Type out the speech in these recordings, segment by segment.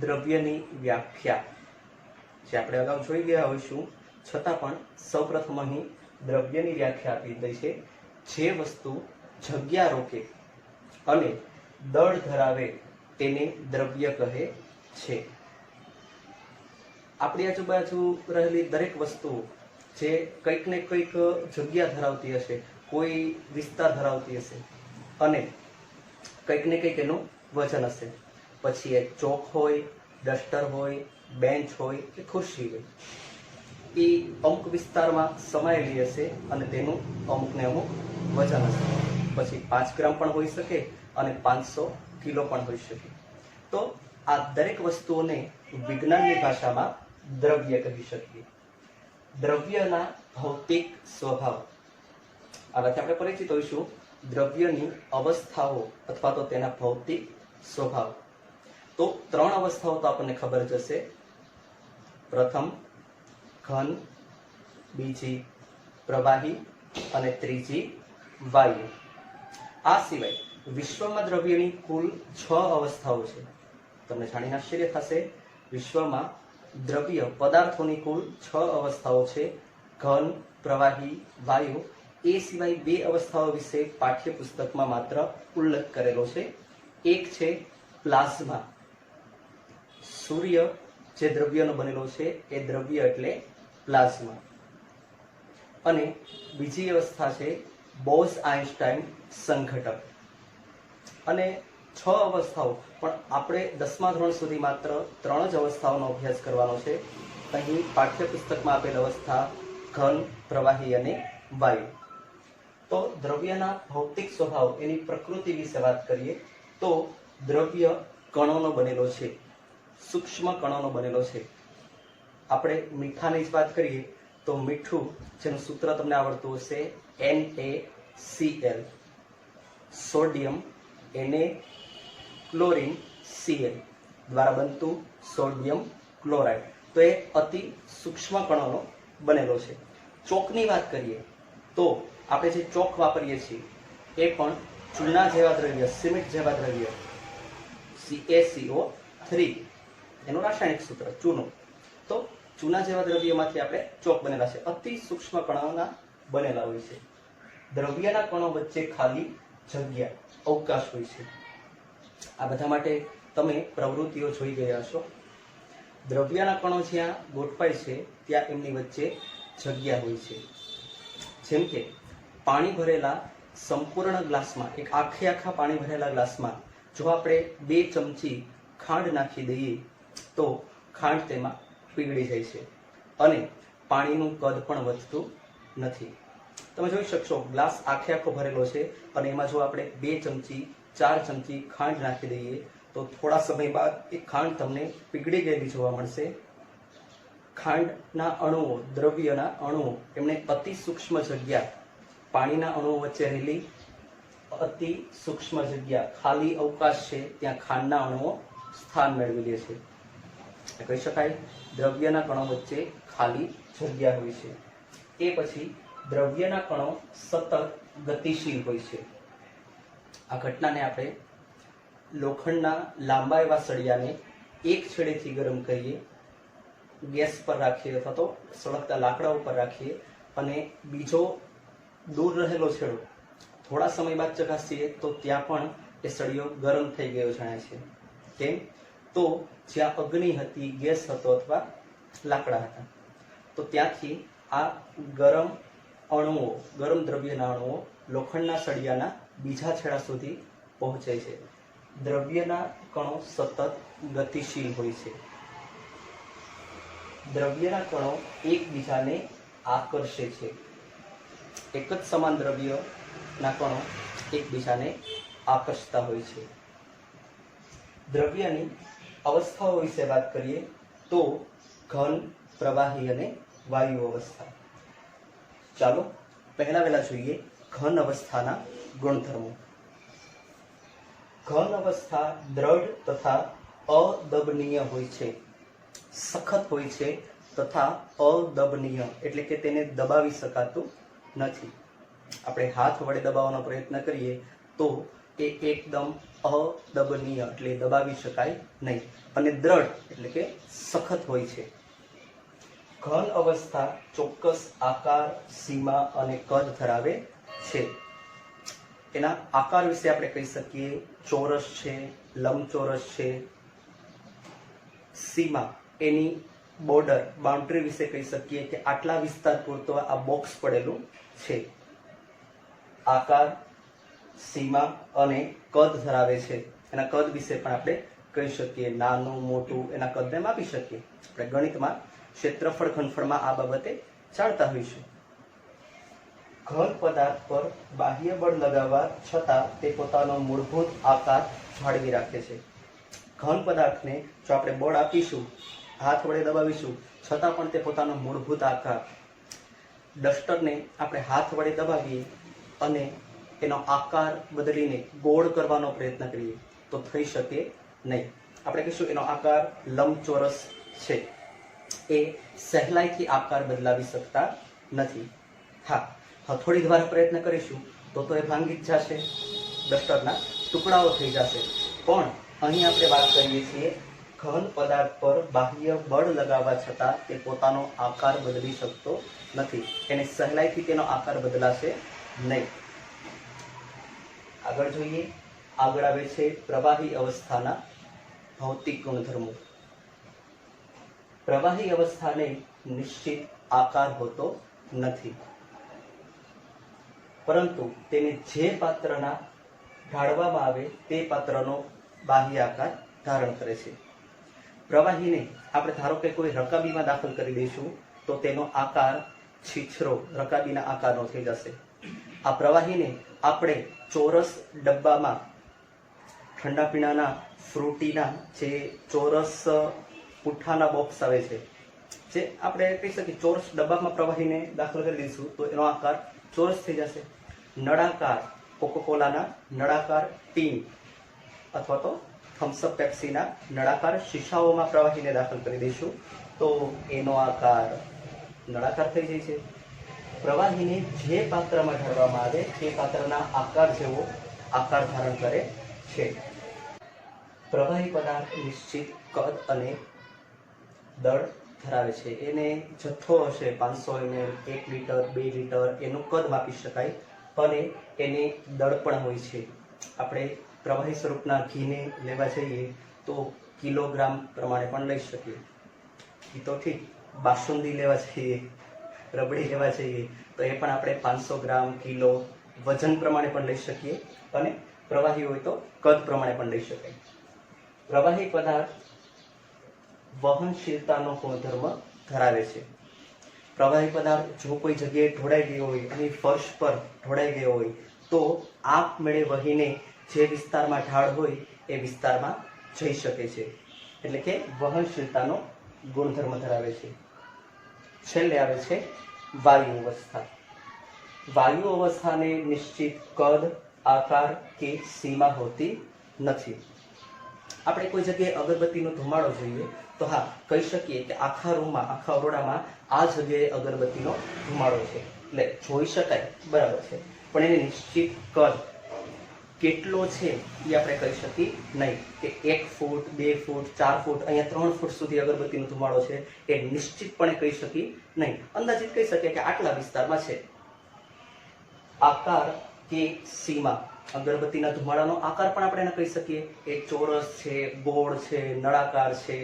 દ્રવ્યની વ્યાખ્યા જે આપણે અગાઉ જોઈ ગયા હોઈશું, છતાં પણ સૌપ્રથમ અહીં દ્રવ્યની વ્યાખ્યા આપી દઈ છે. જે વસ્તુ જગ્યા રોકે અને દળ ધરાવે તેને દ્રવ્ય કહે છે. આપણી આજુબાજુ રહેલી દરેક વસ્તુ જે કંઈક ને કંઈક જગ્યા ધરાવતી હશે, કોઈ વિસ્તાર ધરાવતી હશે અને કંઈક ને કંઈક એનું વજન હશે. પછી એ ચોક હોય, ડસ્ટર હોય, બેન્ચ હોય કે ખુરશી હોય, એ અમુક વિસ્તારમાં સમાયેલી હશે અને તેનું અમુક ને અમુક વજન હશે. પછી 5 ગ્રામ પણ હોઈ શકે અને 500 કિલો પણ હોઈ શકે. તો આ દરેક વસ્તુઓને વિજ્ઞાનની ભાષામાં દ્રવ્ય કહી શકીએ. દ્રવ્યના ભૌતિક સ્વભાવ, આનાથી આપણે પરિચિત હોઈશું. દ્રવ્યની અવસ્થાઓ અથવા તો તેના ભૌતિક સ્વભાવ. તો 3 અવસ્થાઓ તો આપણને ખબર જ હશે. પ્રથમ ઘન, બીજી પ્રવાહી અને ત્રીજી વાયુ. આ સિવાય વિશ્વમાં દ્રવ્યની કુલ 6 અવસ્થાઓ છે. તમને જાણીને આશ્ચર્ય થશે, વિશ્વમાં દ્રવ્ય પદાર્થોની કુલ 6 અવસ્થાઓ છે. ઘન, પ્રવાહી, વાયુ. એ સિવાય 2 અવસ્થાઓ વિશે પાઠ્યપુસ્તકમાં માત્ર ઉલ્લેખ કરેલો છે. એક છે પ્લાઝમા. સૂર્ય જે દ્રવ્યનો બનેલો છે એ દ્રવ્ય એટલે પ્લાઝમા. અને બીજી અવસ્થા છે બોઝ-આઇન્સ્ટાઇન સંઘટક. અને 6 અવસ્થાઓ, પણ આપણે 10મા ધોરણ સુધી માત્ર 3 જ અવસ્થાઓનો અભ્યાસ કરવાનો છે. અહીં પાઠ્યપુસ્તકમાં આપેલ અવસ્થા ઘન, પ્રવાહી અને વાયુ. તો દ્રવ્યના ભૌતિક સ્વભાવ, એની પ્રકૃતિ વિશે વાત કરીએ તો દ્રવ્ય કણોનો બનેલો છે, સૂક્ષ્મ કણોનો બનેલો છે. આપણે મીઠાની જ વાત કરીએ તો મીઠું, જેનું સૂત્ર તમને આવડતું હશે, NaCl. Sodium Na, chlorine Cl દ્વારા બનતું સોડિયમ ક્લોરાઇડ. તો એ અતિ સૂક્ષ્મ કણોનો બનેલો છે. ચોકની વાત કરીએ તો આપણે જે ચોક વાપરીએ છીએ એ પણ ચૂના જેવા દ્રવ્ય, સિમેન્ટ જેવા દ્રવ્ય, CaCO3 એનું રાસાયણિક સૂત્ર ચૂનો. તો ચૂના જેવા દ્રવ્યમાંથી આપણે ચોક બનેલા છે, અતિ સૂક્ષ્મ કણોના બનેલા હોય છે. દ્રવ્યના કણો વચ્ચે ખાલી જગ્યા, અવકાશ હોય છે. આ બધા માટે તમે પ્રવૃત્તિઓ જોઈ ગયા છો. દ્રવ્યના કણો જ્યાં ગોઠવાય છે ત્યાં એમની વચ્ચે જગ્યા હોય છે. જેમ કે પાણી ભરેલા સંપૂર્ણ ગ્લાસમાં, એક આખા પાણી ભરેલા ગ્લાસમાં જો આપણે 2 ચમચી ખાંડ નાખી દઈએ તો ખાંડ તેમાં પીગળી જાય છે અને પાણીનું કદ પણ વધતું નથી. તમે જોઈ શકશો, ગ્લાસ આખો ભરેલો છે અને એમાં જો આપણે 2 ચમચી 4 ચમચી ખાંડ નાખી દઈએ તો થોડા સમય બાદ એ ખાંડ તમને પીગળી ગયેલી જોવા મળશે. ખાંડના અણુઓ, દ્રવ્યના અણુઓ, એમને અતિ સૂક્ષ્મ જગ્યા, પાણીના અણુઓ વચ્ચે રહેલી અતિ સૂક્ષ્મ જગ્યા, ખાલી અવકાશ છે, ત્યાં ખાંડના અણુઓ સ્થાન મેળવી લે છે. કહી શકાય દ્રવ્યના કણો વચ્ચે ખાલી જગ્યા હોય છે. એ પછી દ્રવ્યના કણો સતત ગતિશીલ હોય છે. આ ઘટનાને આપણે લોખંડના લાંબા એવા સળિયાને એક છેડેથી ગરમ કરીએ, ગેસ પર રાખીએ અથવા તો સળગતા લાકડા ઉપર રાખીએ અને બીજો દૂર રહેલો છેડો થોડા સમય બાદ ચકાસીએ તો ત્યાં પણ એ સળિયો ગરમ થઈ ગયો જણાય છે. કેમ? તો જ્યાં અગ્નિ હતી, ગેસ હતો અથવા લાકડા હતા, તો ત્યાંથી આ ગરમ અણુઓ, ગરમ દ્રવ્યના અણુઓ લોખંડના સળિયાના બીજા છેડા સુધી પહોંચે છે. દ્રવ્યના કણો સતત ગતિશીલ હોય છે. દ્રવ્યના કણો એકબીજાને આકર્ષે છે. એક જ સમાન દ્રવ્યના કણો એકબીજાને આકર્ષતા હોય છે. દ્રવ્યની અવસ્થાઓ વિશે વાત કરીએ તો ઘન, પ્રવાહી અને વાયુ અવસ્થા. ચાલો પહેલા વહેલા જોઈએ ઘન અવસ્થાના ગુણધર્મો. ઘન અવસ્થા દ્રઢ તથા અદબનીય હોય છે, સખત હોય છે તથા અદબનીય એટલે કે તેને દબાવી શકાતું નથી. આપણે હાથ વડે દબાવવાનો પ્રયત્ન કરીએ તો એ એકદમ અદબનીય એટલે દબાવી શકાય નહીં, અને દ્રઢ એટલે કે સખત હોય છે. ઘન અવસ્થા ચોક્કસ આકાર, સીમા અને કદ ધરાવે છે. એના આકાર વિશે આપણે કહી શકીએ ચોરસ છે, લંબચોરસ છે. સીમા એની બોર્ડર, બાઉન્ડ્રી વિશે કહી શકીએ કે આટલા વિસ્તાર પૂરતો આ બોક્સ પડેલું છે. આકાર, સીમા અને કદ ધરાવે છે. એના કદ વિશે પણ આપણે કહી શકીએ, નાનું મોટું એના કદને માપી શકીએ. આપણે ગણિતમાં ક્ષેત્રફળ ઘનફળમાં આ બાબતે જાણતા હોઈશું. ઘન પદાર્થ પર બાહ્ય બળ લગાવવા છતાં તે પોતાનો મૂળભૂત આકાર જાળવી રાખે છે. ઘન પદાર્થને જો આપણે બળ આપીશું, હાથ વડે દબાવીશું, છતાં પણ તે પોતાનો મૂળભૂત આકાર, ડસ્ટરને આપણે હાથ વડે દબાવીએ અને એનો આકાર બદલીને ગોળ કરવાનો પ્રયત્ન કરીએ તો થઈ શકે નહીં. આપણે કહીશું એનો આકાર લંબચોરસ છે, એ સહેલાઈથી આકાર બદલાવી શકતા નથી. હા, હથોડી દ્વારા પ્રયત્ન કરીશું તો એ ભાંગી જ જશે, ડસ્ટરના ટુકડાઓ થઈ જશે. પણ અહીં આપણે વાત કરીએ છીએ ઘન પદાર્થ પર બાહ્ય બળ લગાવવા છતાં તે પોતાનો આકાર બદલી શકતો નથી. એને સહેલાઈથી તેનો આકાર બદલાશે નહીં. આગળ જોઈએ. આગળ આવે છે પ્રવાહી અવસ્થાના ભૌતિક ગુણધર્મો. પ્રવાહી અવસ્થાને નિશ્ચિત આકાર હોતો નથી, પરંતુ તેને જે પાત્રના ઢાળવામાં આવે તે પાત્રનો બાહ્ય આકાર ધારણ કરે છે. પ્રવાહીને આપણે ધારો કે કોઈ રકાબીમાં દાખલ કરી દઈશું તો તેનો આકાર છીછરો રકાબીના આકારનો થઈ જશે. આ પ્રવાહીને આપણે ચોરસ ડબ્બામાં ઠંડા પીણાના ફ્રૂટીના જે ચોરસ પુઠ્ઠાના બોક્સ આવે છે, જે આપણે કહી શકીએ ચોરસ ડબ્બામાં પ્રવાહીને દાખલ કરી દઈશું તો એનો આકાર ચોરસ થઈ જશે. નળાકાર કોકોકોલાના નળાકાર ટીન અથવા તો થમ્સઅપ પેપ્સીના નળાકાર શીશાઓમાં પ્રવાહીને દાખલ કરી દઈશું તો એનો આકાર નળાકાર થઈ જાય છે. પ્રવાહીને જે પાત્રમાં ઢાળવામાં આવે તે પાત્રના આકાર જેવો આકાર ધારણ કરે છે. પ્રવાહી પદાર્થ નિશ્ચિત કદ અને દળ ધરાવે છે. એને જથ્થો હશે 500 ml, 1 લીટર, 2 લીટર, એનું કદ માપી શકાય અને એને દળ પણ હોય છે. આપણે પ્રવાહી સ્વરૂપના ઘીને લેવા જઈએ તો કિલોગ્રામ પ્રમાણે પણ લઈ શકીએ. ઘી તો ઠીક, બાસુંદી લેવા જઈએ, રબડી લેવા જઈએ તો એ પણ આપણે 500 ગ્રામ, કિલો વજન પ્રમાણે પણ લઈ શકીએ અને પ્રવાહી હોય તો કદ પ્રમાણે પણ લઈ શકાય. પ્રવાહી પદાર્થ વહનશીલતાનો ગુણધર્મ ધરાવે છે. પ્રવાહી પદાર્થ જો કોઈ જગ્યાએ ઢોળાઈ ગયો હોય અને ફર્શ પર ઢોળાઈ ગયો હોય તો આપમેળે વહીને જે વિસ્તારમાં ઢાળ હોય એ વિસ્તારમાં જઈ શકે છે. એટલે કે વહનશીલતાનો ગુણધર્મ ધરાવે છે. છેલ્લે આવે છે વાયુ અવસ્થા. વાયુ અવસ્થાને નિશ્ચિત કદ, આકાર કે સીમા હોતી નથી. આપણે કોઈ જગ્યાએ અગરબત્તીનો ધુમાડો જોઈએ તો હા, કહી શકીએ કે આખા રૂમમાં, આખા ઓરડામાં આ જગ્યાએ અગરબત્તીનો ધુમાડો છે, એટલે જોઈ શકાય, બરાબર છે. પણ એને નિશ્ચિત કદ કેટલો છે એ આપણે કહી શકીએ નહીં કે 1 ફૂટ, 2 ફૂટ, 4 ફૂટ, અહીંયા 3 ફૂટ સુધી અગરબત્તીનો ધુમાડો છે એ નિશ્ચિતપણે કહી શકીએ નહીં. અંદાજિત કહી શકીએ કે આટલા વિસ્તારમાં છે. આકાર કે સીમા, અગરબત્તીના ધુમાડાનો આકાર પણ આપણે એને કહી શકીએ એ ચોરસ છે, ગોળ છે, નળાકાર છે,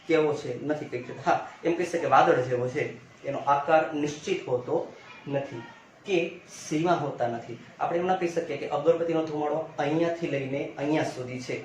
કેવો છે નથી કહી શકતા. હા, એમ કહી શકીએ વાદળ જેવો છે. એનો આકાર નિશ્ચિત હોતો નથી કે સીમા હોતા નથી. આપણે એમ ના કહી શકીએ કે અગરબત્તીનો ધુમાડો અહીંયાથી લઈને અહીંયા સુધી છે,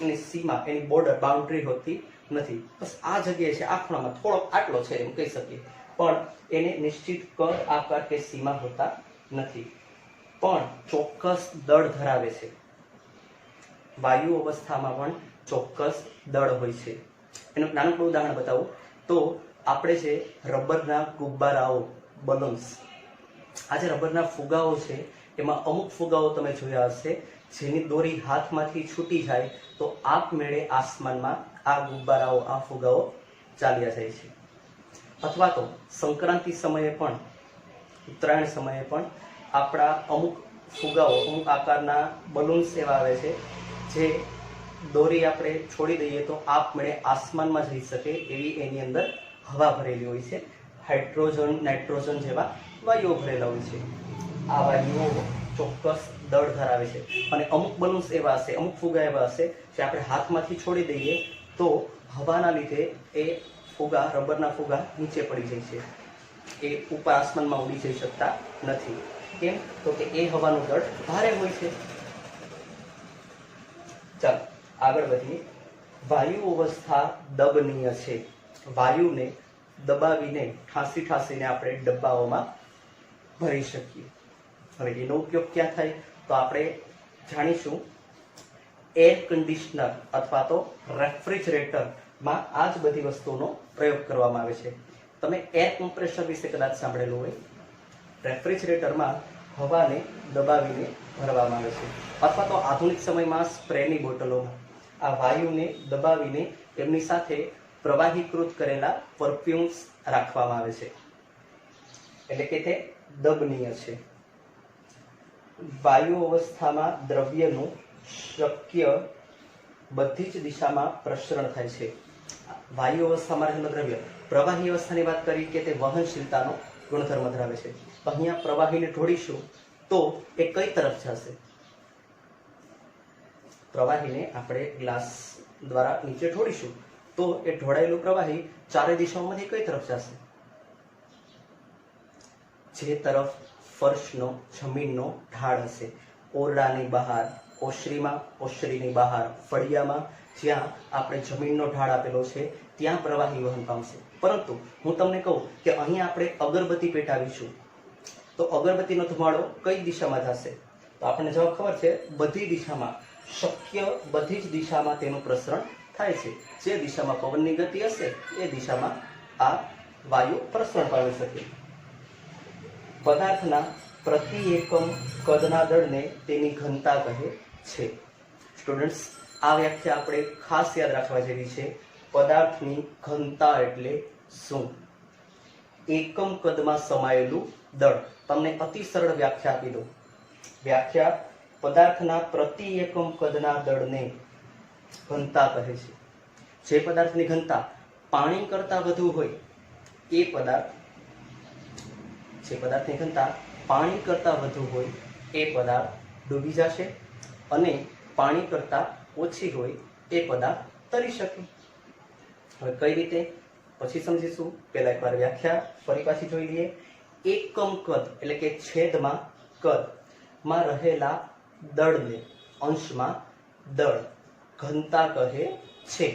એની સીમા, એની બોર્ડર, બાઉન્ડ્રી હોતી નથી. બસ આ જગ્યાએ છે, આ ખૂણામાં થોડોક આટલો છે એમ કહી શકીએ, પણ એને નિશ્ચિત કદ, આકાર કે સીમા હોતા નથી. પણ ચોક્કસ દળ ધરાવે છે. વાયુ અવસ્થામાં પણ ચોક્કસ દળ હોય છે. એનું નાનકડું ઉદાહરણ બતાવું તો આપણે જે રબરના ગુબ્બારાઓ, બલૂન્સ, આ જે રબરના ફુગાઓ છે એમાં અમુક ફુગાઓ તમે જોયા હશે જેની દોરી હાથમાંથી છૂટી જાય તો આપમેળે આસમાનમાં આ ગુબ્બારાઓ, આ ફુગાઓ ચાલ્યા જાય છે. અથવા તો સંક્રાંતિ સમયે પણ, ઉત્તરાયણ સમયે પણ આપણા અમુક ફુગાઓ, અમુક આકારના બલૂન્સ એવા આવે છે જે દોરી આપણે છોડી દઈએ તો આપમેળે આસમાનમાં જઈ શકે એવી એની અંદર હવા ભરેલી હોય છે. હાઇડ્રોજન, નાઇટ્રોજન જેવા વાયુઓ ભરેલા હોય છે. આ વાયુઓ ચોક્કસ દળ ધરાવે છે અને અમુક બલૂન્સ એવા હશે, અમુક ફુગા એવા હશે જે આપણે હાથમાંથી છોડી દઈએ તો હવાના લીધે એ ફુગા, રબરના ફુગા નીચે પડી જાય છે. એ ઉપર આસમાનમાં ઉડી જઈ શકતા નથી. કેમ? તો કે એ હવાનું દળ ભારે હોય છે. ચાલો આગળ વધીએ. વાયુ અવસ્થા દબનીય છે. વાયુને દબાવીને, ઠાંસીને આપણે ડબ્બાઓમાં ભરી શકીએ. હવે એનો ઉપયોગ ક્યાં થાય? તો આપણે જાણીશું એર કન્ડિશનર અથવા તો રેફ્રિજરેટરમાં આ જ બધી વસ્તુનો પ્રયોગ કરવામાં આવે છે. તમે એર કમ્પ્રેસર વિશે કદાચ સાંભળેલું હોય. રેફ્રિજરેટરમાં હવાને દબાવીને ભરવામાં આવે છે અથવા તો આધુનિક સમયમાં સ્પ્રેની બોટલોમાં આ વાયુને દબાવીને એમની સાથે પ્રવાહીકૃત કરેલા પરફ્યુમ્સ રાખવામાં આવે છે, એટલે કે તે દબનીય છે. વાયુ અવસ્થામાં દ્રવ્યનું શક્ય બધી જ દિશામાં પ્રસરણ થાય છે. વાયુ અવસ્થામાં રહેલું દ્રવ્ય, પ્રવાહી અવસ્થાની વાત કરી કે તે વહનશીલતાનો ગુણધર્મ ધરાવે છે. અહીંયા પ્રવાહીને ઢોળીશું તો એ કઈ તરફ જશે? પ્રવાહીને આપણે ગ્લાસ દ્વારા નીચે ઢોળીશું તો એ ઢોળાયેલું પ્રવાહી ચારે દિશાઓમાંથી કઈ તરફ જશે? જે તરફ ફર્શનો, જમીનનો ઢાળ હશે. ઓરડાની બહાર, ઓસરીમાં, ઓસરીની બહાર, ફળિયામાં જ્યાં આપણે જમીનનો ઢાળ આપેલો છે ત્યાં પ્રવાહી વહન પામશે. પરંતુ હું તમને કહું કે અહીંયા આપણે અગરબત્તી પેટાવીશું તો અગરબત્તીનો ધુમાડો કઈ દિશામાં જશે? તો આપણને જવાબ ખબર છે, બધી દિશામાં. શક્ય બધી જ દિશામાં તેનું પ્રસરણ થાય છે. જે દિશામાં પવનની ગતિ હશે એ દિશામાં આ વાયુ પ્રસરણ પામી શકે. પદાર્થના પ્રતિ એકમ કદના દળને તેની ઘનતા કહે છે. સ્ટુડન્ટ્સ, આ વ્યાખ્યા આપણે ખાસ યાદ રાખવા જેવી છે. પદાર્થની ઘનતા એટલે શું? એકમ કદમાં સમાયેલું દળ. તમને અતિ સરળ વ્યાખ્યા આપી દો. વ્યાખ્યા: પદાર્થના પ્રતિ એકમ કદના દળને ઘનતા કહે છે. જે પદાર્થની ઘનતા પાણી કરતા વધુ હોય એ પદાર્થ, જે પદાર્થની ઘનતા પાણી કરતા વધુ હોય એ પદાર્થ ડૂબી જશે અને પાણી કરતા ઓછી હોય એ પદાર્થ તરી શકે. હવે કઈ રીતે પછી સમજીશું. પહેલા એકવાર વ્યાખ્યા ફરી પાછી જોઈ લઈએ. એકમ કદ એટલે કે છેદમાં કદમાં રહેલા દળને, અંશમાં દળ, ઘનતા કહે છે.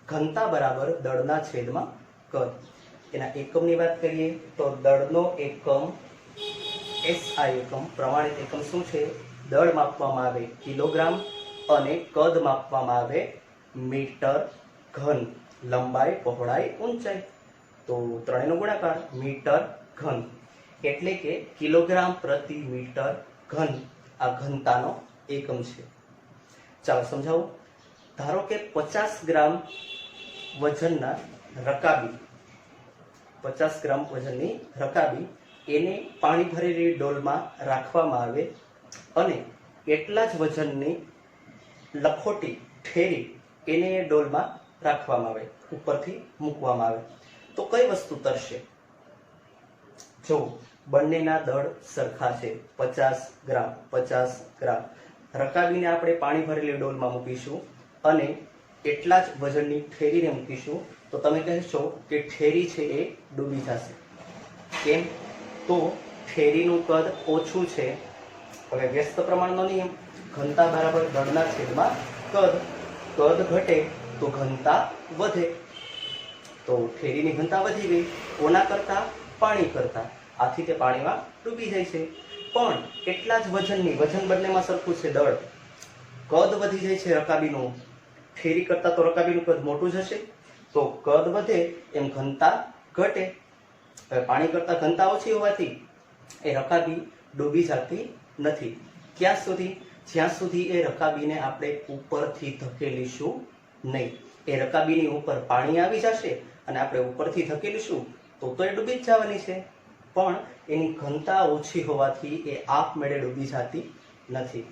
ઘનતા બરાબર દળના છેદમાં કદ. એના એકમની વાત કરીએ તો દળનો એકમ SI એકમ, પ્રમાણિત એકમ શું છે? દળ માપવામાં આવે કિલોગ્રામ અને કદ માપવામાં આવે મીટર ઘન. લંબાઈ, પહોળાઈ, ઊંચાઈ, તો ત્રણેયનો ગુણાકાર મીટર ઘન, એટલે કે કિલોગ્રામ પ્રતિ મીટર ઘન આ ઘનતાનો એકમ છે. ચાલો સમજાવું. ધારો કે 50 ગ્રામ વજનના રકાબી, 50 ગ્રામ વજનની રકાબી એને પાણી ભરેલી ડોલમાં રાખવામાં આવે અને એટલા જ વજનની લખોટી, ઠેરી એને ડોલમાં રાખવામાં આવે, ઉપરથી મૂકવામાં આવે, તો કઈ વસ્તુ તરશે? જો બંનેના દળ સરખા છે, 50 ગ્રામ 50 ગ્રામ, રકાબીને આપણે પાણી ભરેલી ડોલમાં મૂકીશું અને એટલા જ વજનની ઠેરીને મૂકીશું તો તમે કહેશો કે ઠેરી છે એ ડૂબી જશે. કેમ? તો ઠેરીનું કદ ઓછું છે. હવે વ્યસ્ત પ્રમાણનો નિયમ, ઘનતા બરાબર દળના છેદમાં કદ. કદ ઘટે તો ઘનતા વધે. તો ઠેરીની ઘનતા વધી ગઈ. કોના કરતા? પાણી કરતા. આથી તે પાણીમાં ડૂબી જાય છે. પણ એટલા જ વજનની, વજન બંનેમાં સરખું છે, દળ, કદ વધી જાય છે રકાબીનું. ઠેરી કરતા તો રકાબીનું કદ મોટું જ હશે, તો કદ વધે એમ ઘનતા ઘટે. હવે પાણી કરતા ઘનતા ઓછી હોવાથી એ રકાબી ડૂબી જતી નથી. ક્યાં સુધી? જ્યાં સુધી એ રકાબીને આપણે ઉપરથી ધકેલીશું નહીં. એ રકાબીની ઉપર પાણી આવી જશે અને આપણે ઉપરથી ધકેલીશું તો એ ડૂબી જ જવાની છે. પણ એની ઘનતા ઓછી હોવાથી એ આપમેળે ડૂબી જતી નથી.